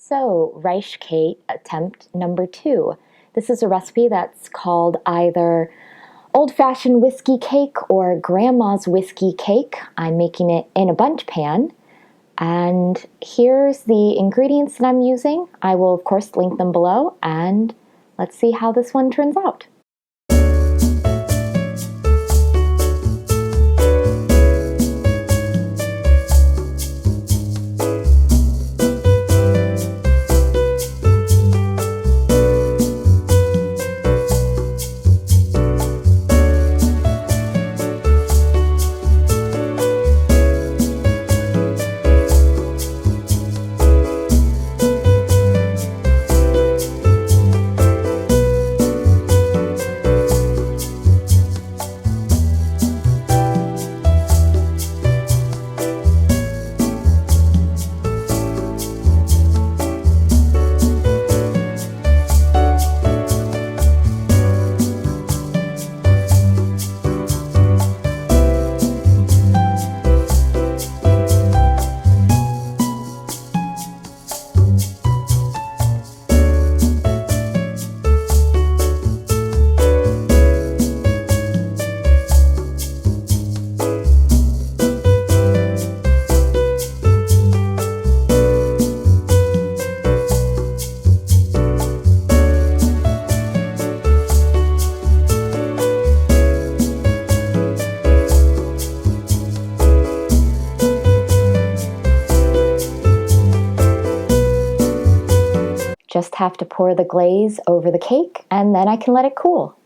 So, Ryshcate Attempt number 2. This is a recipe that's called either old-fashioned whiskey cake or grandma's whiskey cake. I'm making it in a bundt pan. And here's the ingredients that I'm using. I will, of course, link them below, and let's see how this one turns out. Just have to pour the glaze over the cake, and then I can let it cool.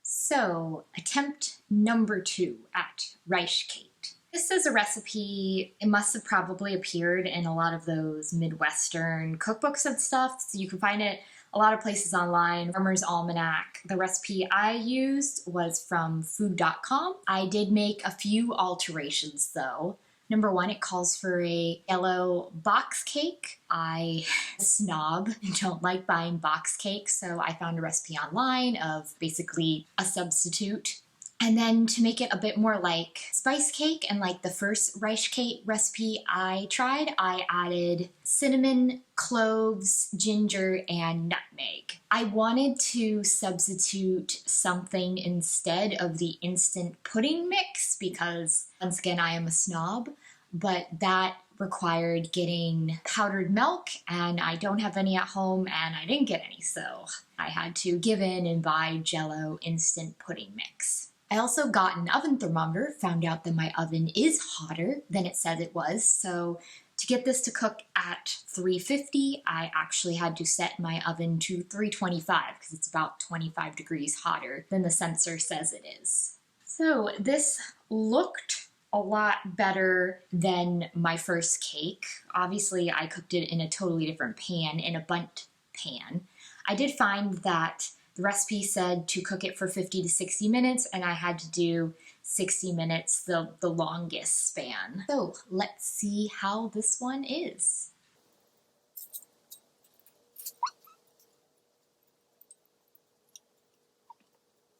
So, attempt number 2 at Ryshcate. This is a recipe, it must have probably appeared in a lot of those Midwestern cookbooks and stuff, so you can find it a lot of places online. Farmer's Almanac. The recipe I used was from food.com. I did make a few alterations though. Number 1, it calls for a yellow box cake. I snob and don't like buying box cakes, so I found a recipe online of basically a substitute. And then to make it a bit more like spice cake and like the first Ryshcate recipe I tried, I added cinnamon, cloves, ginger, and nutmeg. I wanted to substitute something instead of the instant pudding mix because, once again, I am a snob, but that required getting powdered milk and I don't have any at home and I didn't get any, so I had to give in and buy Jell-O instant pudding mix. I also got an oven thermometer, found out that my oven is hotter than it said it was, so to get this to cook at 350, I actually had to set my oven to 325 because it's about 25 degrees hotter than the sensor says it is. So this looked a lot better than my first cake. Obviously, I cooked it in a totally different pan, in a bundt pan. I did find that the recipe said to cook it for 50 to 60 minutes, and I had to do 60 minutes, the longest span. So let's see how this one is.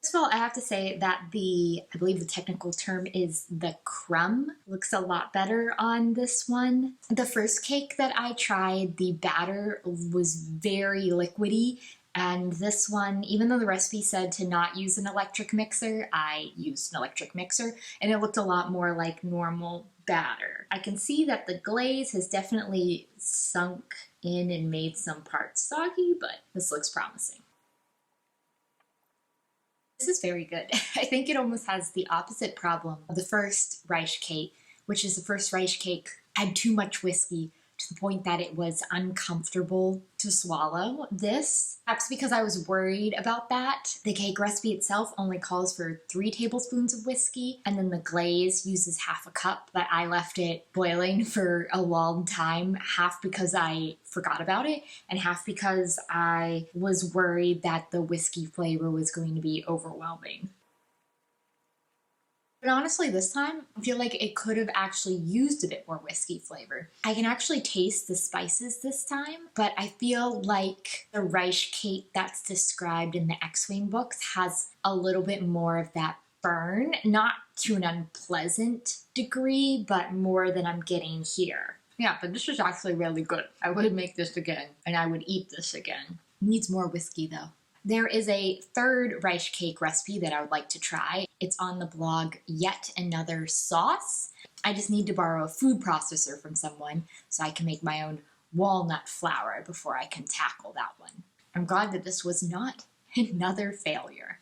First of all, I have to say that I believe the technical term is the crumb, looks a lot better on this one. The first cake that I tried, the batter was very liquidy, and this one, even though the recipe said to not use an electric mixer, I used an electric mixer, and it looked a lot more like normal batter. I can see that the glaze has definitely sunk in and made some parts soggy, but this looks promising. This is very good. I think it almost has the opposite problem of the first Ryshcate, which is the first Ryshcate had too much whiskey to the point that it was uncomfortable to swallow. This, perhaps because I was worried about that, the cake recipe itself only calls for 3 tablespoons of whiskey, and then the glaze uses half a cup, but I left it boiling for a long time, half because I forgot about it, and half because I was worried that the whiskey flavor was going to be overwhelming. But honestly, this time, I feel like it could have actually used a bit more whiskey flavor. I can actually taste the spices this time, but I feel like the Ryshcate that's described in the X-Wing books has a little bit more of that burn, not to an unpleasant degree, but more than I'm getting here. Yeah, but this is actually really good. I would make this again, and I would eat this again. Needs more whiskey, though. There is a third rice cake recipe that I would like to try. It's on the blog Yet Another Sauce. I just need to borrow a food processor from someone so I can make my own walnut flour before I can tackle that one. I'm glad that this was not another failure.